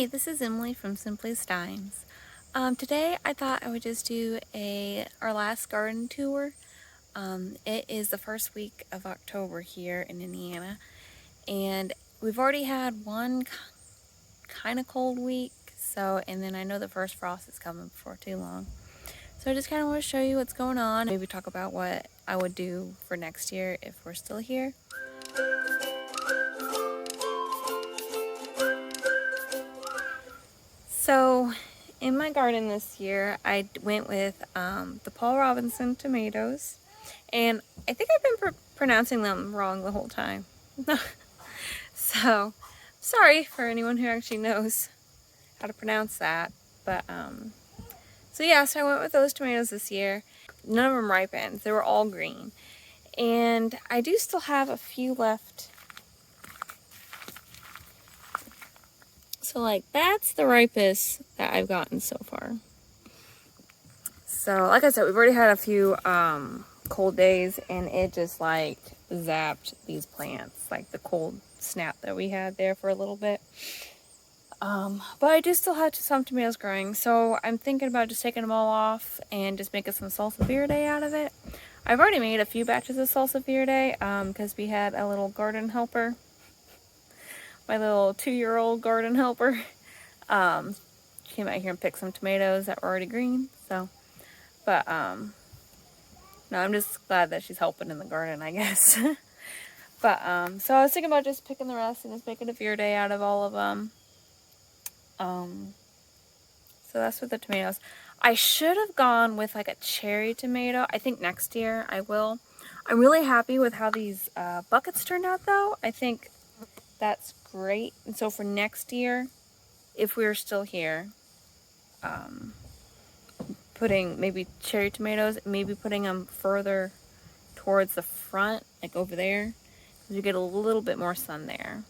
Hey, this is Emily from Simply Steins. Today I thought I would just do our last garden tour. It is the first week of October here in Indiana, and we've already had one kind of cold week, and then I know the first frost is coming before too long. So I just kind of want to show you what's going on, maybe talk about what I would do for next year if we're still here. So in my garden this year, I went with the Paul Robinson tomatoes, and I think I've been pronouncing them wrong the whole time. So sorry for anyone who actually knows how to pronounce that. But so I went with those tomatoes this year. None of them ripened. They were all green, and I do still have a few left. So like that's the ripest that I've gotten so far. So like I said, we've already had a few cold days, and it just like zapped these plants, like the cold snap that we had there for a little bit. But I do still have some tomatoes growing, so I'm thinking about just taking them all off and just making some salsa verde out of it. I've already made a few batches of salsa verde because we had a little garden helper. My little 2-year-old garden helper. She came out here and picked some tomatoes that were already green. No, I'm just glad that she's helping in the garden, I guess. So I was thinking about just picking the rest and just making a verde out of all of them. So that's with the tomatoes. I should have gone with like a cherry tomato. I think next year I will. I'm really happy with how these buckets turned out though. I think that's great. And so for next year, if we're still here, putting maybe cherry tomatoes, maybe putting them further towards the front, like over there, because you get a little bit more sun there.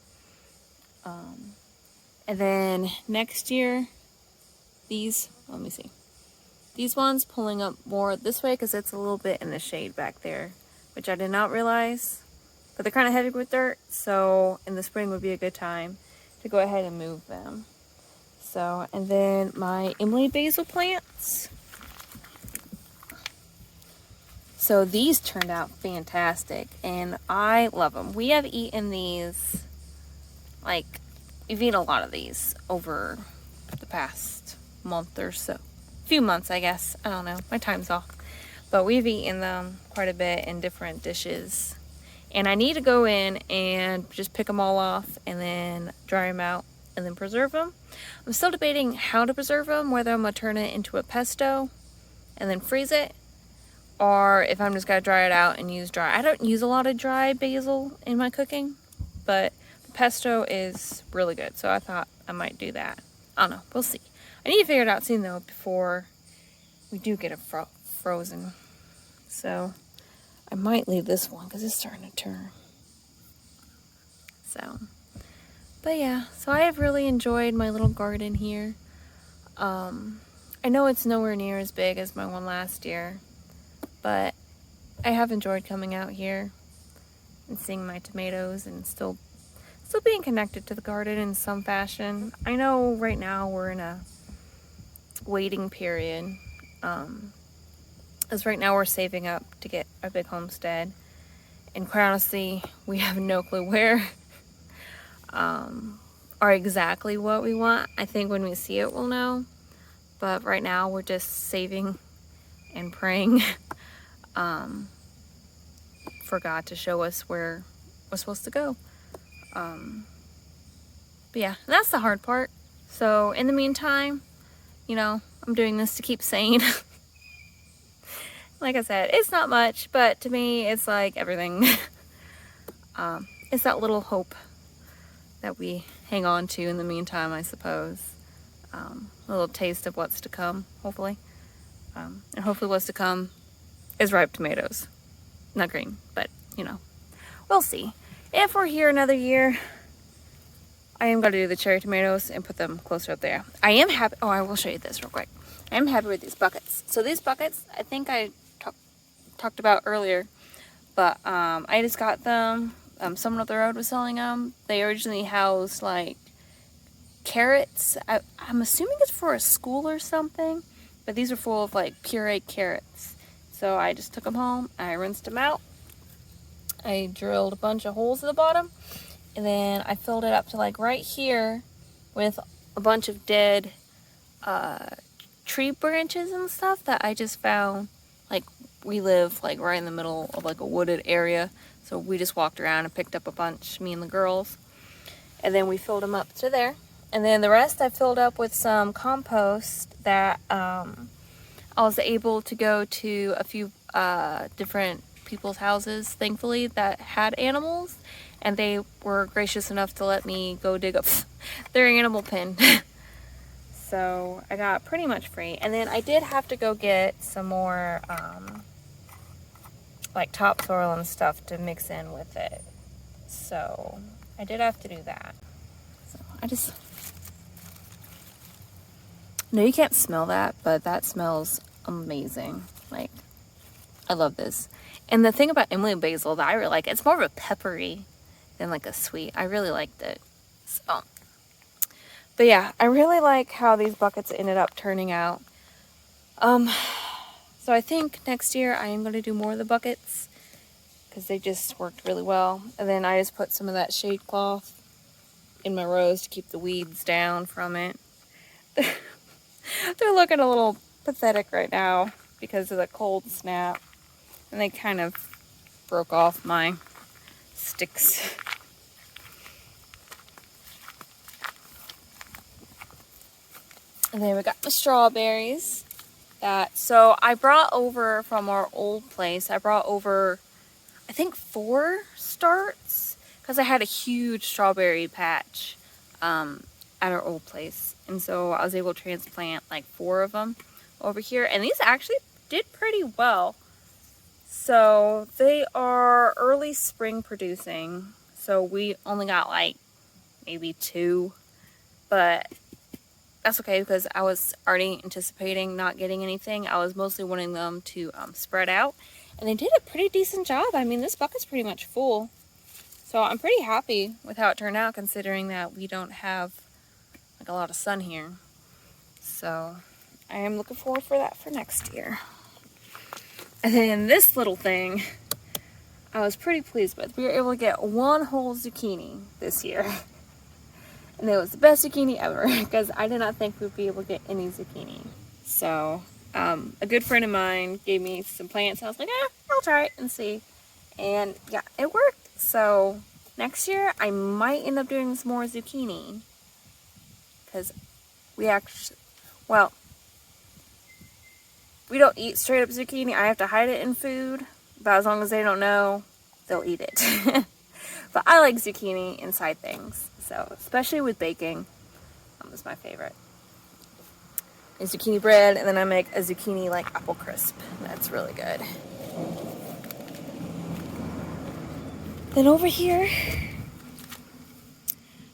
And then next year, let me see. These ones pulling up more this way because it's a little bit in the shade back there, which I did not realize. But they're kind of heavy with dirt, so in the spring would be a good time to go ahead and move them. So, and then my Emily basil plants. So these turned out fantastic, and I love them. We have eaten these, we've eaten a lot of these over the past month or so. Few months, I guess. I don't know. My time's off. But we've eaten them quite a bit in different dishes. And I need to go in and just pick them all off and then dry them out and then preserve them. I'm still debating how to preserve them, whether I'm going to turn it into a pesto and then freeze it, or if I'm just going to dry it out and use dry. I don't use a lot of dry basil in my cooking, but the pesto is really good, so I thought I might do that. I don't know. We'll see. I need to figure it out soon, though, before we do get it frozen. So I might leave this one because it's starting to turn. But yeah, so I have really enjoyed my little garden here. I know it's nowhere near as big as my one last year, but I have enjoyed coming out here and seeing my tomatoes and still being connected to the garden in some fashion. I know right now we're in a waiting period, as right now we're saving up to get a big homestead, and quite honestly we have no clue where or exactly what we want. I think when we see it we'll know, but right now we're just saving and praying for God to show us where we're supposed to go. But yeah, that's the hard part. So in the meantime, I'm doing this to keep sane. Like I said, it's not much, but to me, it's like everything. It's that little hope that we hang on to in the meantime, I suppose. A little taste of what's to come, hopefully. And hopefully what's to come is ripe tomatoes. Not green, but, we'll see. If we're here another year, I am going to do the cherry tomatoes and put them closer up there. I am happy. Oh, I will show you this real quick. I am happy with these buckets. So these buckets, I think I talked about earlier, but I just got them. Someone up the road was selling them. They originally housed like carrots. I'm assuming it's for a school or something, but these are full of like pureed carrots. So I just took them home, I rinsed them out, I drilled a bunch of holes at the bottom, and then I filled it up to like right here with a bunch of dead tree branches and stuff that I just found. Like, we live like right in the middle of like a wooded area, so we just walked around and picked up a bunch, me and the girls, and then we filled them up to there. And then the rest I filled up with some compost that I was able to go to a few different people's houses, thankfully, that had animals, and they were gracious enough to let me go dig up their animal pen. So I got pretty much free. And then I did have to go get some more like topsoil and stuff to mix in with it. So I did have to do that. So I just... No, you can't smell that, but that smells amazing. Like, I love this. And the thing about Emily basil that I really like, it's more of a peppery than like a sweet. I really liked it. So, but yeah, I really like how these buckets ended up turning out. So I think next year I am going to do more of the buckets because they just worked really well. And then I just put some of that shade cloth in my rows to keep the weeds down from it. They're looking a little pathetic right now because of the cold snap. And they kind of broke off my sticks. And then we got the strawberries. So I brought over from our old place, I brought over, I think 4 starts, because I had a huge strawberry patch at our old place. And so I was able to transplant like 4 of them over here. And these actually did pretty well. So they are early spring producing. So we only got like maybe 2. But that's okay because I was already anticipating not getting anything. I was mostly wanting them to spread out. And they did a pretty decent job. I mean, this bucket's pretty much full. So I'm pretty happy with how it turned out considering that we don't have like a lot of sun here. So I am looking forward for that for next year. And then this little thing I was pretty pleased with. We were able to get 1 whole zucchini this year. And it was the best zucchini ever because I did not think we'd be able to get any zucchini. So a good friend of mine gave me some plants and I was like, I'll try it and see. And yeah, it worked. So next year I might end up doing some more zucchini because we actually, well, we don't eat straight up zucchini. I have to hide it in food, but as long as they don't know, they'll eat it. But I like zucchini inside things, so especially with baking, it's my favorite. And zucchini bread, and then I make a zucchini like apple crisp. That's really good. Then over here,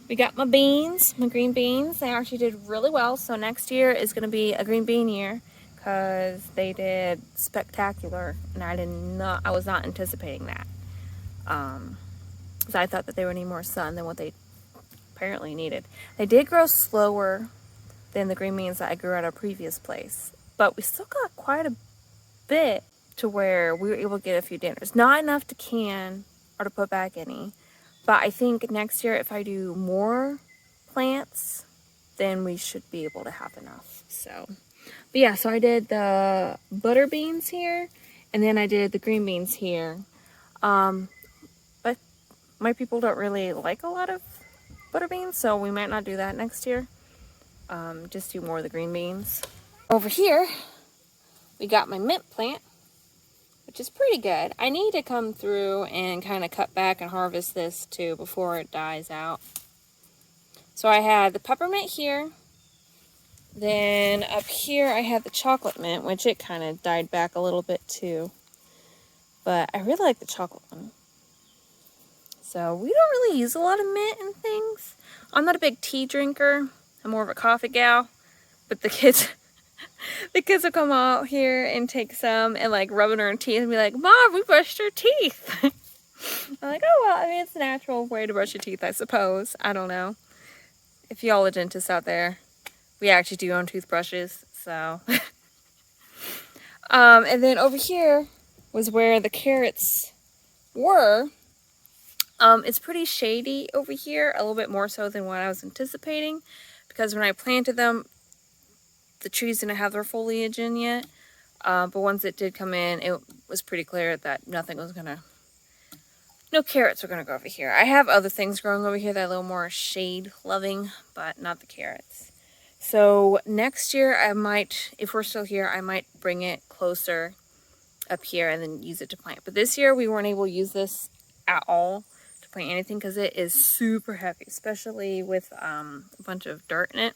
we got my beans, my green beans. They actually did really well. So next year is going to be a green bean year because they did spectacular, and I was not anticipating that. Because I thought that they would need more sun than what they apparently needed. They did grow slower than the green beans that I grew at our previous place, but we still got quite a bit to where we were able to get a few dinners. Not enough to can or to put back any, but I think next year if I do more plants, then we should be able to have enough. So, but yeah, so I did the butter beans here, and then I did the green beans here. But my people don't really like a lot of butter beans, so we might not do that next year. Just do more of the green beans. Over here, we got my mint plant, which is pretty good. I need to come through and kind of cut back and harvest this too before it dies out. So I had the peppermint here. Then up here I had the chocolate mint, which it kind of died back a little bit too. But I really like the chocolate one. So we don't really use a lot of mint and things. I'm not a big tea drinker. I'm more of a coffee gal. But the kids will come out here and take some and like rub it in our teeth and be like, Mom, we brushed our teeth. I'm like, oh, well, I mean, it's a natural way to brush your teeth, I suppose. I don't know. if y'all are dentists out there, we actually do own toothbrushes, so. And then over here was where the carrots were. It's pretty shady over here, a little bit more so than what I was anticipating, because when I planted them, the trees didn't have their foliage in yet. But once it did come in, it was pretty clear that nothing was gonna, no carrots were gonna go over here. I have other things growing over here that are a little more shade loving, but not the carrots. So next year I might, if we're still here, I might bring it closer up here and then use it to plant. But this year we weren't able to use this at all to plant anything because it is super heavy, especially with a bunch of dirt in it.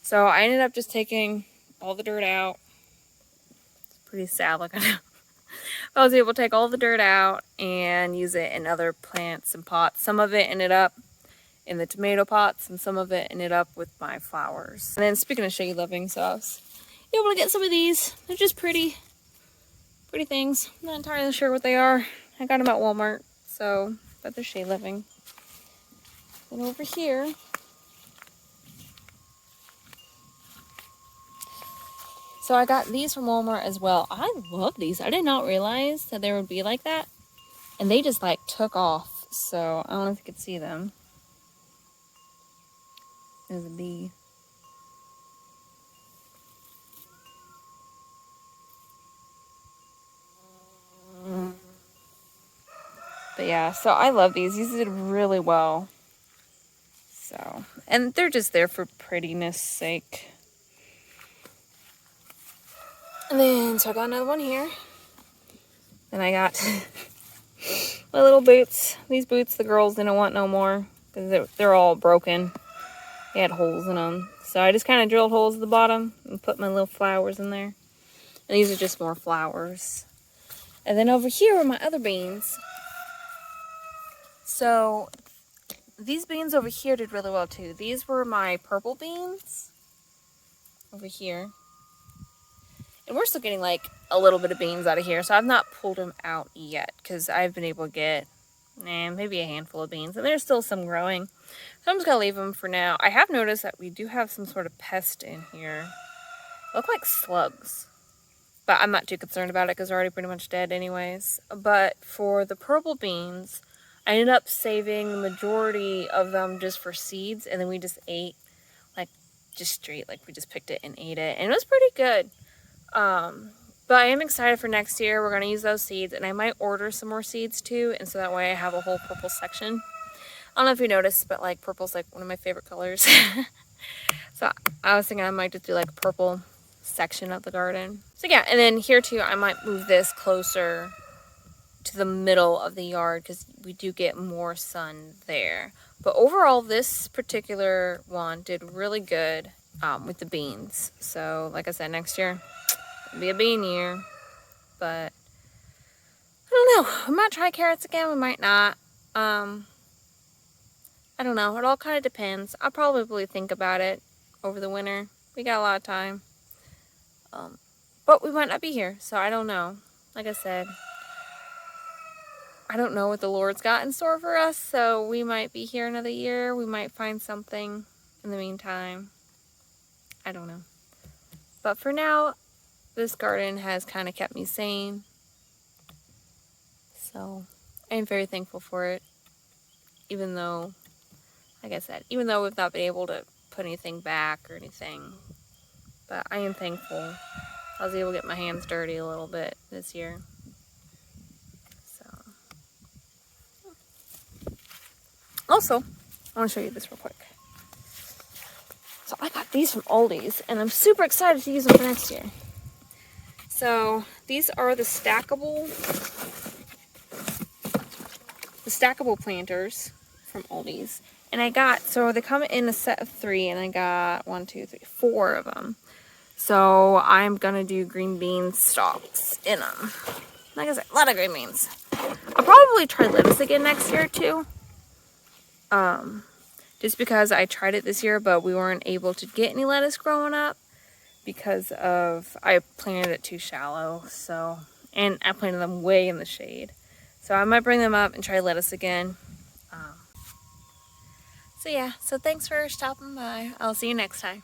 So I ended up just taking all the dirt out. It's pretty sad looking. I was able to take all the dirt out and use it in other plants and pots. Some of it ended up in the tomato pots and some of it ended up with my flowers. And then speaking of shade loving, so I was able to get some of these. They're just pretty things. I'm not entirely sure what they are. I got them at Walmart, so, but they're shade loving. And over here, so I got these from Walmart as well. I love these. I did not realize that they would be like that. And they just like took off. So I don't know if you could see them. There's a bee. But yeah, so I love these. These did really well. So, and they're just there for prettiness sake. And then, so I got another one here. Then I got my little boots. These boots, the girls didn't want no more because they're all broken. They had holes in them. So I just kind of drilled holes at the bottom and put my little flowers in there. And these are just more flowers. And then over here are my other beans. So these beans over here did really well too. These were my purple beans over here. And we're still getting like a little bit of beans out of here. So I've not pulled them out yet because I've been able to get maybe a handful of beans. And there's still some growing. So I'm just going to leave them for now. I have noticed that we do have some sort of pest in here. Look like slugs. But I'm not too concerned about it because they're already pretty much dead anyways. But for the purple beans, I ended up saving the majority of them just for seeds. And then we just ate like just straight. Like we just picked it and ate it. And it was pretty good. But I am excited for next year. We're going to use those seeds. And I might order some more seeds too. And so that way I have a whole purple section. I don't know if you noticed, but like purple's like one of my favorite colors. So I was thinking I might just do like a purple section of the garden. So yeah, and then here too, I might move this closer to the middle of the yard because we do get more sun there. But overall, this particular one did really good with the beans. So like I said, next year, it'll be a bean year. But I don't know. We might try carrots again. We might not. I don't know. It all kind of depends. I'll probably think about it over the winter. We got a lot of time. But we might not be here, so I don't know. Like I said, I don't know what the Lord's got in store for us, so we might be here another year. We might find something in the meantime. I don't know. But for now, this garden has kind of kept me sane. So I am very thankful for it, even though, like I said, even though we've not been able to put anything back or anything. But I am thankful I was able to get my hands dirty a little bit this year. So, also, I want to show you this real quick. So I got these from Aldi's, and I'm super excited to use them for next year. So these are the stackable planters from Aldi's. And I got, so they come in a set of 3, and I got 4 of them. So I'm going to do green bean stalks in them. Like I said, a lot of green beans. I'll probably try lettuce again next year too. Just because I tried it this year, but we weren't able to get any lettuce growing up because of, I planted it too shallow. So, and I planted them way in the shade. So I might bring them up and try lettuce again. So yeah, so thanks for stopping by. I'll see you next time.